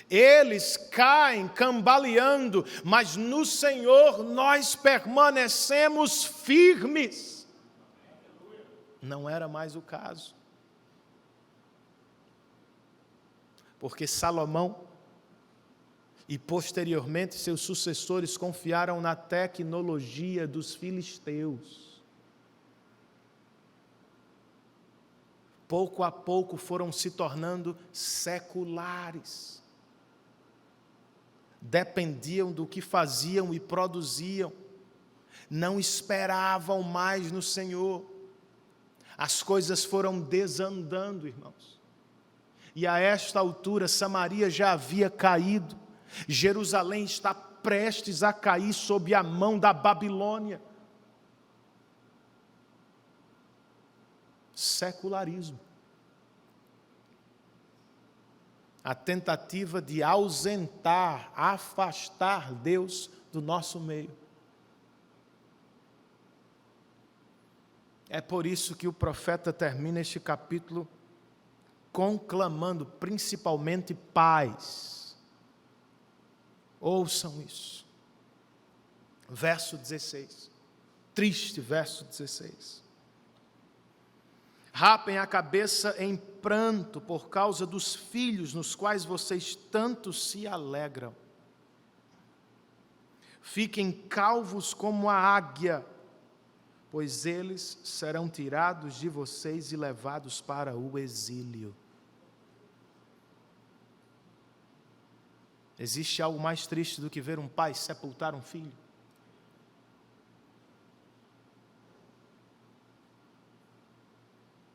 Eles caem cambaleando, mas no Senhor nós permanecemos firmes. Não era mais o caso. Porque Salomão E posteriormente seus sucessores confiaram na tecnologia dos filisteus. Pouco a pouco foram se tornando seculares. Dependiam do que faziam e produziam. Não esperavam mais no Senhor. As coisas foram desandando, irmãos. E a esta altura, Samaria já havia caído. Jerusalém está prestes a cair sob a mão da Babilônia. Secularismo. A tentativa de ausentar, afastar Deus do nosso meio. É por isso que o profeta termina este capítulo conclamando principalmente pais. Ouçam isso. Verso 16. Triste verso 16. Rapem a cabeça em pranto por causa dos filhos nos quais vocês tanto se alegram. Fiquem calvos como a águia, pois eles serão tirados de vocês e levados para o exílio. Existe algo mais triste do que ver um pai sepultar um filho?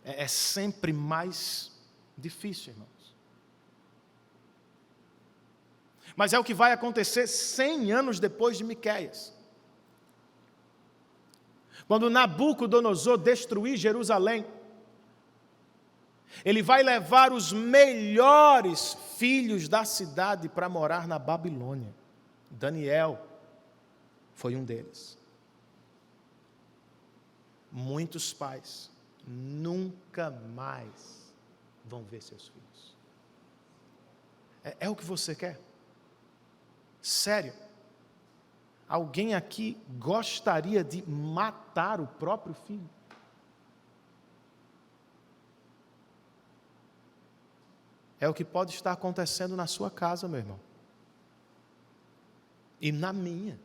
É sempre mais difícil, irmãos. Mas é o que vai acontecer 100 anos depois de Miqueias. Quando Nabucodonosor destruir Jerusalém, ele vai levar os melhores filhos da cidade para morar na Babilônia. Daniel foi um deles. Muitos pais nunca mais vão ver seus filhos. É o que você quer? Sério? Alguém aqui gostaria de matar o próprio filho? É o que pode estar acontecendo na sua casa, meu irmão. E na minha.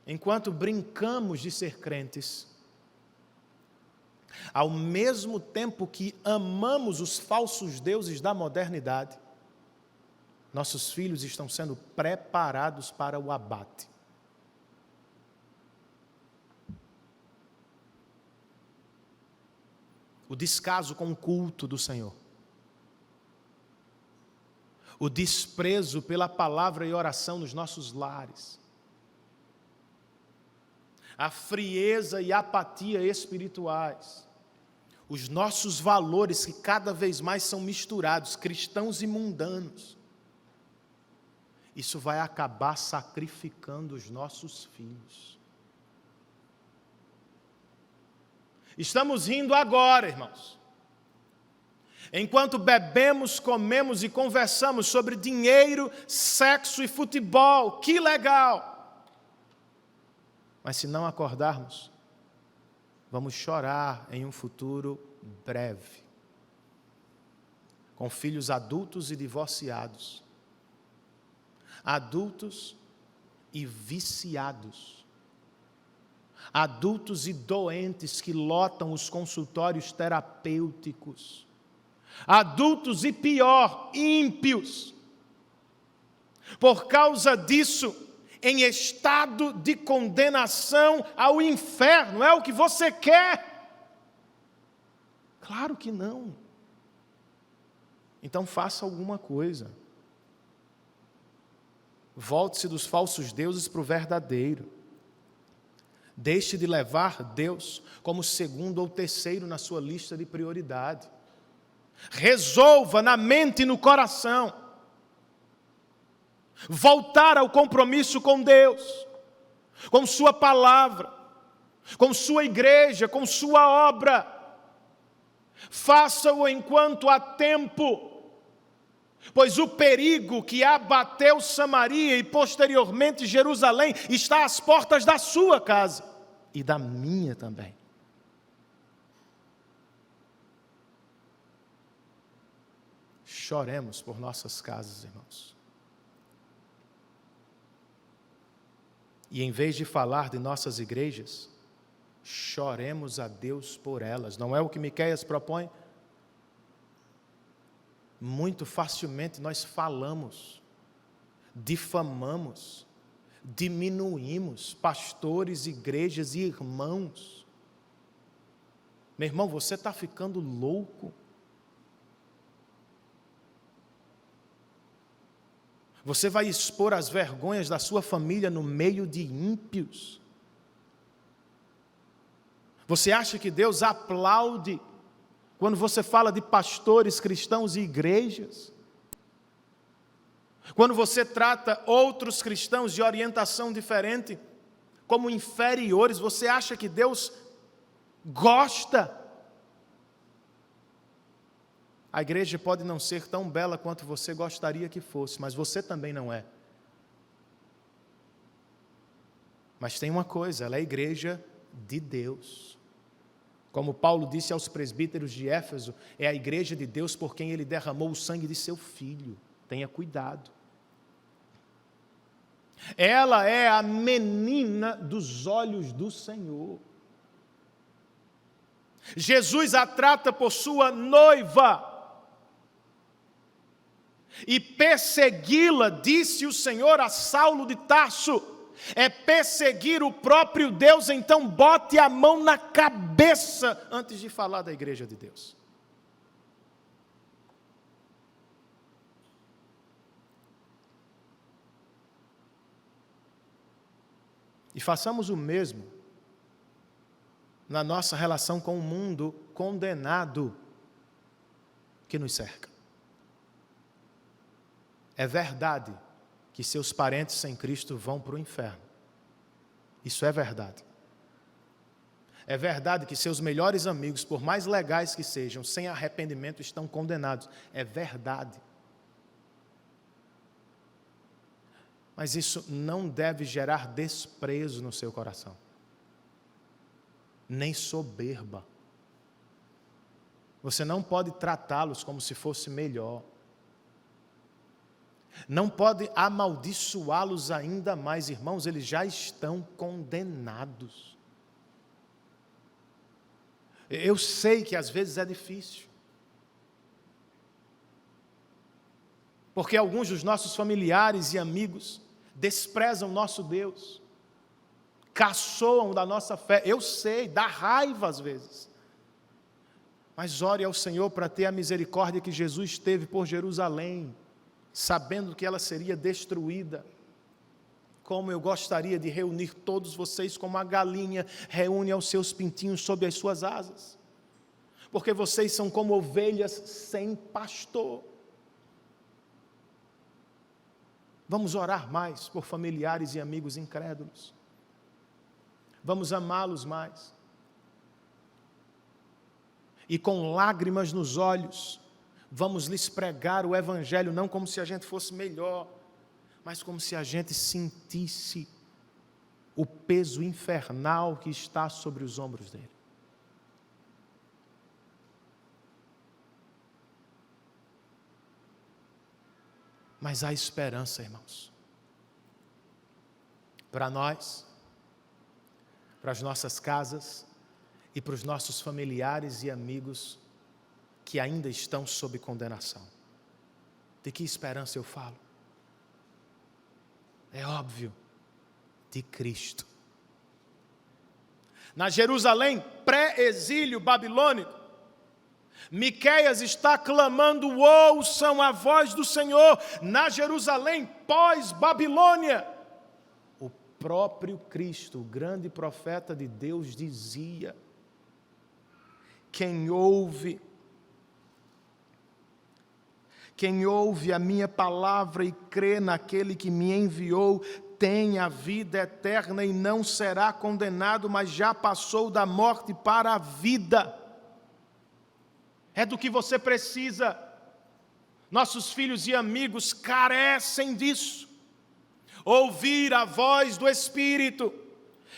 Enquanto brincamos de ser crentes, ao mesmo tempo que amamos os falsos deuses da modernidade, nossos filhos estão sendo preparados para o abate. O descaso com o culto do Senhor. O desprezo pela palavra e oração nos nossos lares. A frieza e apatia espirituais. Os nossos valores que cada vez mais são misturados, cristãos e mundanos. Isso vai acabar sacrificando os nossos filhos. Estamos rindo agora, irmãos. Enquanto bebemos, comemos e conversamos sobre dinheiro, sexo e futebol. Que legal! Mas se não acordarmos, vamos chorar em um futuro breve. Com filhos adultos e divorciados. Adultos e viciados. Adultos e doentes que lotam os consultórios terapêuticos. Adultos e pior, ímpios. Por causa disso, em estado de condenação ao inferno. É o que você quer? Claro que não. Então faça alguma coisa. Volte-se dos falsos deuses para o verdadeiro. Deixe de levar Deus como segundo ou terceiro na sua lista de prioridade. Resolva na mente e no coração. Voltar ao compromisso com Deus, com sua palavra, com sua igreja, com sua obra. Faça-o enquanto há tempo. Pois o perigo que abateu Samaria e posteriormente Jerusalém está às portas da sua casa e da minha também. choremos por nossas casas, irmãos. E em vez de falar de nossas igrejas, choremos a Deus por elas. Não é o que Miqueias propõe? Muito facilmente nós falamos, difamamos, diminuímos pastores, igrejas e irmãos. Meu irmão, você está ficando louco. Você vai expor as vergonhas da sua família no meio de ímpios. Você acha que Deus aplaude quando você fala de pastores, cristãos e igrejas? Quando você trata outros cristãos de orientação diferente como inferiores, você acha que Deus gosta? A igreja pode não ser tão bela quanto você gostaria que fosse, mas você também não é. Mas tem uma coisa, ela é a igreja de Deus. Como Paulo disse aos presbíteros de Éfeso, é a igreja de Deus por quem ele derramou o sangue de seu filho. Tenha cuidado. Ela é a menina dos olhos do Senhor. Jesus a trata por sua noiva. E persegui-la, disse o Senhor a Saulo de Tarso, é perseguir o próprio Deus, então bote a mão na cabeça antes de falar da igreja de Deus. E façamos o mesmo na nossa relação com o mundo condenado que nos cerca. É verdade que seus parentes sem Cristo vão para o inferno. Isso é verdade. É verdade que seus melhores amigos, por mais legais que sejam, sem arrependimento estão condenados. É verdade. Mas isso não deve gerar desprezo no seu coração, nem soberba. Você não pode tratá-los como se fosse melhor. Não pode amaldiçoá-los ainda mais, irmãos, eles já estão condenados. Eu sei que às vezes é difícil, porque alguns dos nossos familiares e amigos desprezam nosso Deus, caçoam da nossa fé. Eu sei, dá raiva às vezes. Mas ore ao Senhor para ter a misericórdia que Jesus teve por Jerusalém, sabendo que ela seria destruída. Como eu gostaria de reunir todos vocês como a galinha reúne aos seus pintinhos sob as suas asas, porque vocês são como ovelhas sem pastor. Vamos orar mais por familiares e amigos incrédulos. Vamos amá-los mais. E com lágrimas nos olhos, vamos lhes pregar o Evangelho, não como se a gente fosse melhor, mas como se a gente sentisse o peso infernal que está sobre os ombros dele. Mas há esperança, irmãos, para nós, para as nossas casas e para os nossos familiares e amigos que ainda estão sob condenação. De que esperança eu falo? É óbvio, de Cristo. Na Jerusalém pré-exílio babilônico, Miqueias está clamando: ouçam a voz do Senhor. Na Jerusalém pós-Babilônia, o próprio Cristo, o grande profeta de Deus, dizia: quem ouve a minha palavra e crê naquele que me enviou, tem a vida eterna e não será condenado, mas já passou da morte para a vida. É do que você precisa. Nossos filhos e amigos carecem disso. Ouvir a voz do Espírito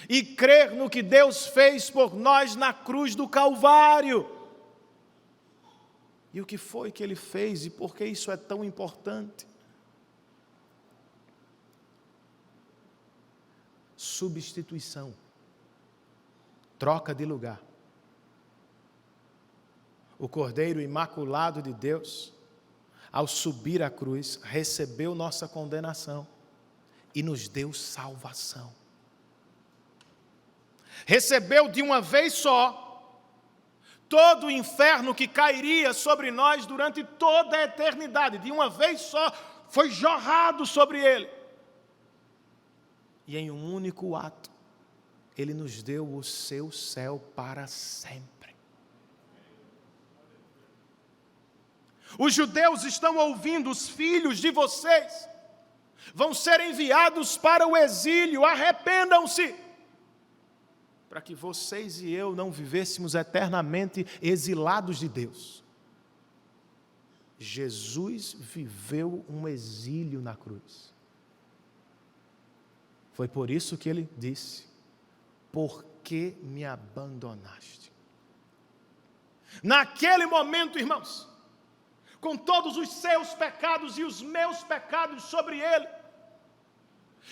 e crer no que Deus fez por nós na cruz do Calvário. E o que foi que ele fez e por que isso é tão importante? Substituição. Troca de lugar. O Cordeiro Imaculado de Deus, ao subir à cruz, recebeu nossa condenação e nos deu salvação. Recebeu de uma vez só todo o inferno que cairia sobre nós durante toda a eternidade. De uma vez só foi jorrado sobre ele. E em um único ato, ele nos deu o seu céu para sempre. Os judeus estão ouvindo, os filhos de vocês vão ser enviados para o exílio, arrependam-se, para que vocês e eu não vivêssemos eternamente exilados de Deus. Jesus viveu um exílio na cruz. Foi por isso que ele disse: por que me abandonaste? Naquele momento, irmãos, com todos os seus pecados e os meus pecados sobre ele,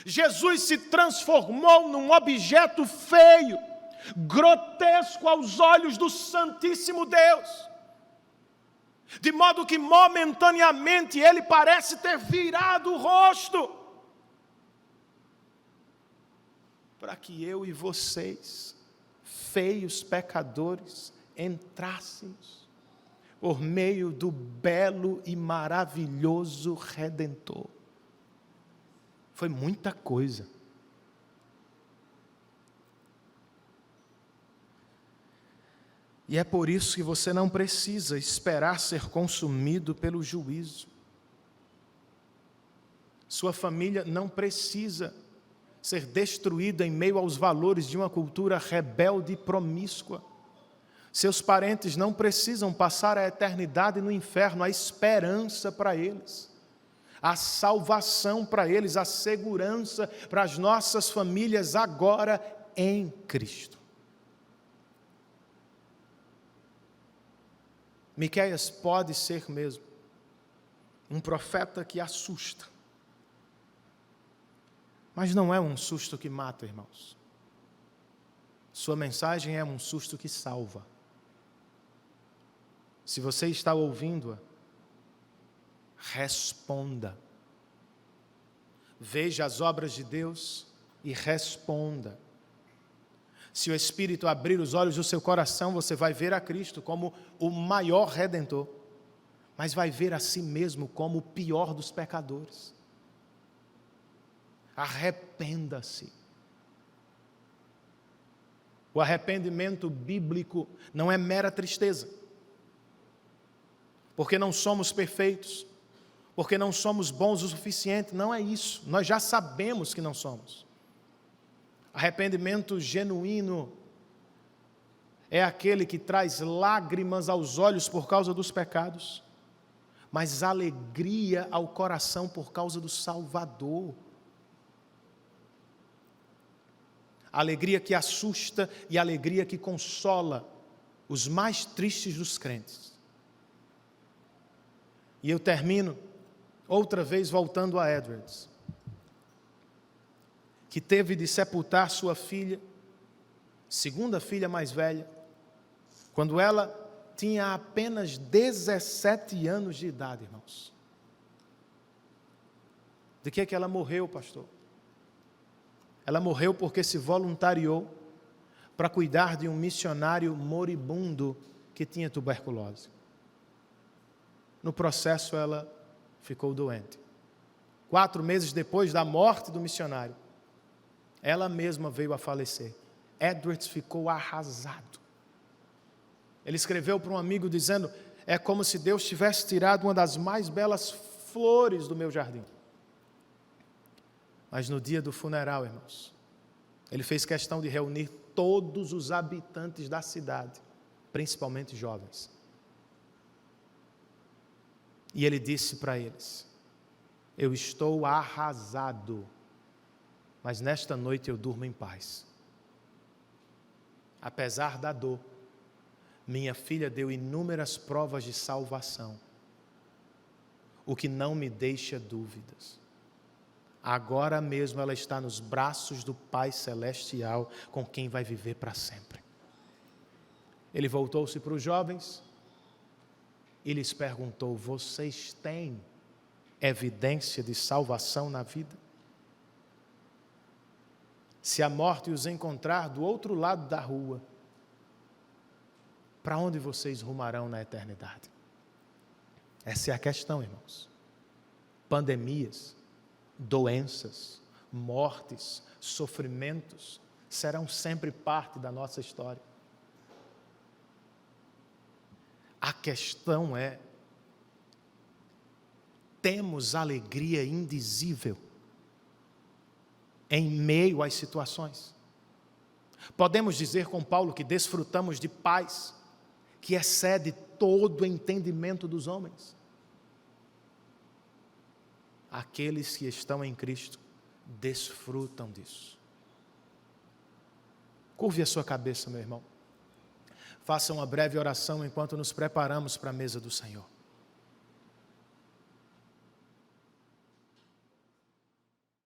Jesus se transformou num objeto feio, grotesco aos olhos do Santíssimo Deus, de modo que momentaneamente ele parece ter virado o rosto, para que eu e vocês, feios pecadores, entrássemos por meio do belo e maravilhoso Redentor. Foi muita coisa. E é por isso que você não precisa esperar ser consumido pelo juízo. Sua família não precisa ser destruída em meio aos valores de uma cultura rebelde e promíscua. Seus parentes não precisam passar a eternidade no inferno. Há esperança para eles, a salvação para eles, a segurança para as nossas famílias agora em Cristo. Miqueias pode ser mesmo um profeta que assusta, mas não é um susto que mata, irmãos. Sua mensagem é um susto que salva. Se você está ouvindo-a, responda. Veja as obras de Deus e responda. Se o Espírito abrir os olhos do seu coração, você vai ver a Cristo como o maior Redentor, mas vai ver a si mesmo como o pior dos pecadores. Arrependa-se. O arrependimento bíblico não é mera tristeza, porque não somos perfeitos, porque não somos bons o suficiente. Não é isso, nós já sabemos que não somos. Arrependimento genuíno é aquele que traz lágrimas aos olhos por causa dos pecados, mas alegria ao coração por causa do Salvador. Alegria que assusta e alegria que consola os mais tristes dos crentes. E eu termino outra vez voltando a Edwards, que teve de sepultar sua filha, segunda filha mais velha, quando ela tinha apenas 17 anos de idade, irmãos. De que ela morreu, pastor? Ela morreu porque se voluntariou para cuidar de um missionário moribundo que tinha tuberculose. No processo, ela ficou doente. 4 meses depois da morte do missionário, ela mesma veio a falecer. Edwards ficou arrasado. Ele escreveu para um amigo dizendo: é como se Deus tivesse tirado uma das mais belas flores do meu jardim. Mas no dia do funeral, irmãos, ele fez questão de reunir todos os habitantes da cidade, principalmente jovens. E ele disse para eles: eu estou arrasado, mas nesta noite eu durmo em paz. Apesar da dor, Minha filha deu inúmeras provas de salvação, o que não me deixa dúvidas. Agora mesmo ela está nos braços do Pai Celestial, com quem vai viver para sempre. Ele voltou-se para os jovens e lhes perguntou: vocês têm evidência de salvação na vida? Se a morte os encontrar do outro lado da rua, para onde vocês rumarão na eternidade? Essa é a questão, irmãos. Pandemias, doenças, mortes, sofrimentos serão sempre parte da nossa história. A questão é: temos alegria indizível em meio às situações? Podemos dizer com Paulo que desfrutamos de paz que excede todo o entendimento dos homens. Aqueles que estão em Cristo desfrutam disso. Curve a sua cabeça, meu irmão. Faça uma breve oração enquanto nos preparamos para a mesa do Senhor.